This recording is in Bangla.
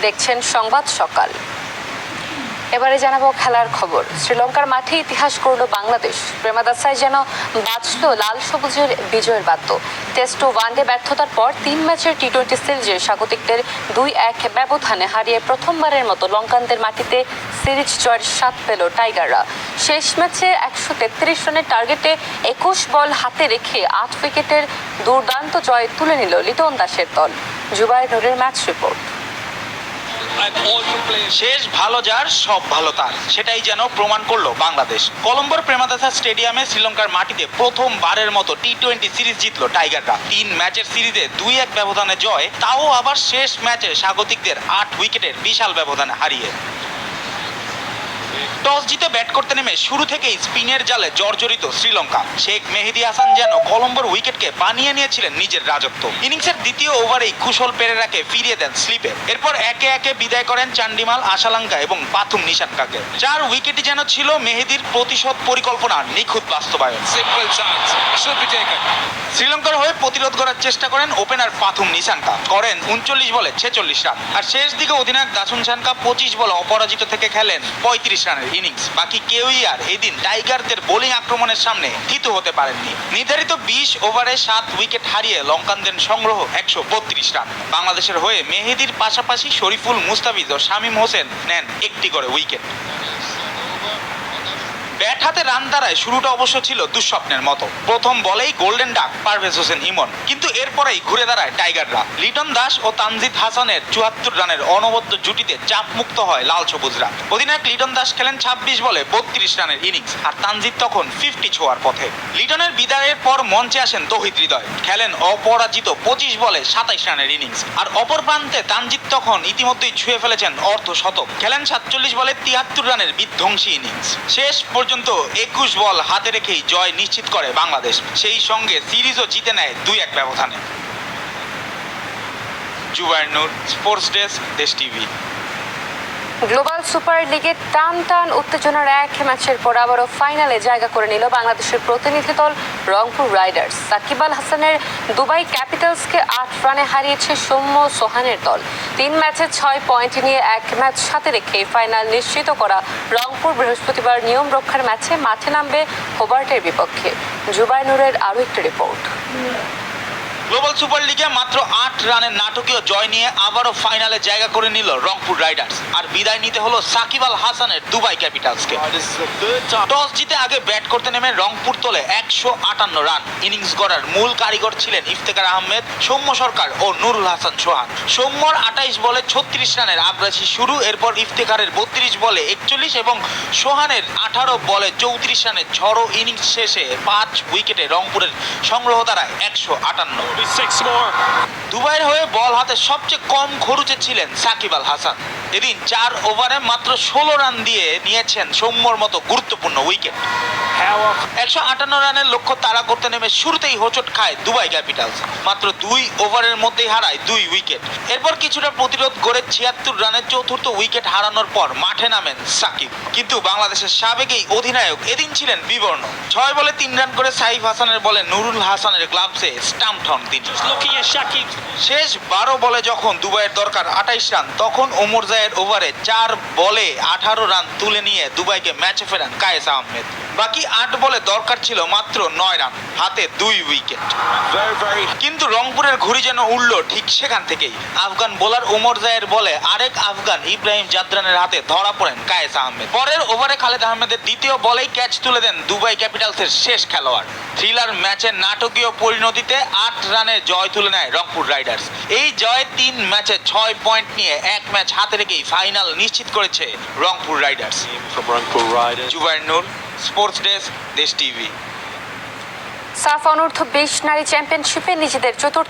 দেখছেন সংবাদ সকাল। এবারে জানাবো খেলার খবর। শ্রীলঙ্কার মাঠে ইতিহাস করলো বাংলাদেশ। প্রেমাদাসায় যেন বাজলো লাল সবুজের বিজয়ের বাদ্য। টেস্ট ও ওয়ানডে ব্যর্থতার পর ৩ ম্যাচের টি-20 সিরিজে স্বাগতিকদের ২-১ ব্যবধানে হারিয়ে প্রথমবারের মতো লঙ্কানদের মাটিতে সিরিজ জয়ের স্বাদ পেল টাইগাররা। শেষ ম্যাচে ১৩৩ রানের টার্গেটে ২১ বল হাতে রেখে ৮ উইকেটের দুর্দান্ত জয় তুলে নিল লিটন দাসের দল। জুবায়ের নূরের ম্যাচ রিপোর্ট। শেষ ভালো যার সব ভালো তার, সেটাই যেন প্রমাণ করলো বাংলাদেশ। কলম্বোর প্রেমাদাসা স্টেডিয়ামে শ্রীলঙ্কার মাটিতে প্রথমবারের মতো টি-20 সিরিজ জিতলো টাইগাররা। ৩ ম্যাচের সিরিজে ২-১ ব্যবধানে জয়, তাও আবার শেষ ম্যাচে স্বাগতিকদের ৮ উইকেটের বিশাল ব্যবধানে হারিয়ে। টস জিতে ব্যাট করতে নেমে শুরু থেকেই স্পিনের জালে জর্জরিত শ্রীলঙ্কা। শেখ মেহেদী হাসান যেন কলম্বোর উইকেটকে বানিয়ে নিয়েছিলেন নিজের রাজত্ব। ইনিংসের দ্বিতীয় ওভারেই কুশল পেরেরাকে ফিরিয়ে দেন স্লিপে। এরপর একে একে বিদায় করেন চান্ডিমাল, আশালাঙ্কা এবং পাথুম নিশানকাকে। ৪ উইকেটই যেন ছিল মেহেদীর প্রতিশোধ পরিকল্পনার নিখুঁত বাস্তবায়ন। শ্রীলঙ্কার হয়ে প্রতিরোধ করার চেষ্টা করেন ওপেনার পাথুম নিশানকা, করেন ৩৯ বলে ৪৬ রান। আর শেষ দিকে অধিনায়ক দাসুন সানকা ২৫ বলে অপরাজিত থেকে খেলেন ৩৫ রানের ইনিংস। বাকি কেউই আর এদিন টাইগারদের বোলিং আক্রমণের সামনে থিতু হতে পারেননি। নির্ধারিত ২০ ওভারে ৭ উইকেট হারিয়ে লঙ্কানদের সংগ্রহ ১৩২ রান। বাংলাদেশের হয়ে মেহেদীর পাশাপাশি শরীফুল, মুস্তাফিজ ও শামীম হোসেন নেন একটি করে উইকেট। ব্যাট হাতে রান দ্বারায় শুরুটা অবশ্য ছিল দুঃস্বপ্নের মতো। প্রথম বলেই গোল্ডেন ডাক পারভেজ হোসেন ইমন, কিন্তু এরপরেই ঘুরে দাঁড়ায় টাইগাররা। লিটন দাস ও তানজিদ হাসানের ৭৪ রানের অনবদ্য জুটিতে চাপমুক্ত হয় লাল সবুজরা। অধিনায়ক লিটন দাস খেলেন ২৬ বলে ৩২ রানের ইনিংস, আর তানজিদ তখন 50 ছোঁয়ার পথে। লিটনের বিদায়ের পর মঞ্চে আসেন তৌহিদ হৃদয়, খেলেন অপরাজিত ২৫ বলে ২৭ রানের ইনিংস। আর অপর প্রান্তে তানজিদ তখন ইতিমধ্যেই ছুঁয়ে ফেলেছেন অর্ধশতক, খেলেন ৪৭ বলে ৭৩ রানের বিধ্বংসী ইনিংস। শেষ পর্যন্ত ২১ বল হাতে রেখেই জয় নিশ্চিত করে বাংলাদেশ। সেই সঙ্গে সিরিজও জিতে নেয় ২-১ ব্যবধানে। জুবায়ের নূর, স্পোর্টস ডেস্ক, দেশ টিভি। গ্লোবাল সুপার লিগে টান টান উত্তেজনার এক ম্যাচের পর আবারও ফাইনালে জায়গা করে নিল বাংলাদেশের প্রতিনিধি দল রংপুর রাইডার্স। সাকিব আল হাসানের দুবাই ক্যাপিটালসকে ৮ রানে হারিয়েছে সৌম্য সোহানের দল। ৩ ম্যাচে ৬ পয়েন্ট নিয়ে এক ম্যাচ সাথে রেখে ফাইনাল নিশ্চিত করা রংপুর বৃহস্পতিবার নিয়ম রক্ষার ম্যাচে মাঠে নামবে হোবার্টের বিপক্ষে। জুবায়ের নূরের আরও একটি রিপোর্ট। গ্লোবাল সুপার লিগে মাত্র ৮ রানের নাটকীয় জয় নিয়ে আবারও ফাইনালে জায়গা করে নিল রংপুর রাইডার্স। আর বিদায় নিতে হলো সাকিব আল হাসানের দুবাই ক্যাপিটালসকে। টস জিতে আগে ব্যাট করতে নেমে রংপুর তোলে ১৫৮ রান। ইনিংস গড়ার মূল কারিগর ছিলেন ইফতেখার আহমেদ, সৌম্য সরকার ও নুরুল হাসান সোহান। সৌম্যর ২৮ বলে ৩৬ রানের আগ্রাসী শুরু, এরপর ইফতেখারের ৩২ বলে ৪১ এবং সোহানের ১৮ বলে ৩৪ রানের ঝড়ো ইনিংস শেষে ৫ উইকেটে রংপুরের সংগ্রহ দাঁড়ায় ১৫৮। দুবাইয়ের হয়ে বল হাতে সবচেয়ে কম খরচে ছিলেন সাকিব আল হাসান। এদিন ৪ ওভারে মাত্র ১৬ রান দিয়ে নিয়েছেন সৌম্যর মতো গুরুত্বপূর্ণ উইকেট। ১৫৮ রানের লক্ষ্য তাড়া করতে নেমে শুরুতেই হোঁচট খায় দুবাই ক্যাপিটালস। মাত্র ২ ওভারের মধ্যেই হারায় ২ উইকেট। এরপর কিছুটা প্রতিরোধ গড়ে ৭৬ রানের চতুর্থ উইকেট হারানোর পর মাঠে নামেন সাকিব। কিন্তু বাংলাদেশের সাবেক এই অধিনায়ক এদিন ছিলেন বিবর্ণ। ৬ বলে ৩ রান করে সাইফ হাসানের বলে নুরুল হাসানের গ্লাভসে স্টাম্পড হন তিনি। শেষ ১২ বলে যখন দুবাইয়ের দরকার ২৮ রান, তখন ওমর জায়ের ওভারে ৪ বলে ১৮ রান তুলে নিয়ে দুবাইকে ম্যাচে ফেরান কায়েস আহমেদ। বাকি ৮ বলে দরকার ছিল মাত্র ৯ রান, হাতে ২ উইকেট। কিন্তু রংপুরের ঘুড়ি যেন উড়ল ঠিক সেখান থেকেই। আফগান বোলার ওমর জায়ের বলে আরেক আফগান ইব্রাহিম জাদরানের হাতে ধরা পড়েন কায়েস আহমেদ। পরের ওভারে খালেদ আহমেদের দ্বিতীয় বলেই ক্যাচ তুলে দেন দুবাই ক্যাপিটালসের শেষ খেলোয়াড়। থ্রিলার ম্যাচের নাটকীয় পরিণতিতে ৮ রানে জয় তুলে নেয় রংপুর রাইডার্স। এই জয় ৩ ম্যাচে ৬ পয়েন্ট নিয়ে এক ম্যাচ হাতে রেখেই ফাইনাল নিশ্চিত করেছে রংপুর রাইডার্স। জুবায়ের নূর, স্পোর্টস ডেস্ক, দেশ টিভি। সাফ অনূর্ধ্ব ২০ নারী চ্যাম্পিয়নশিপে নিজেদের চতুর্থ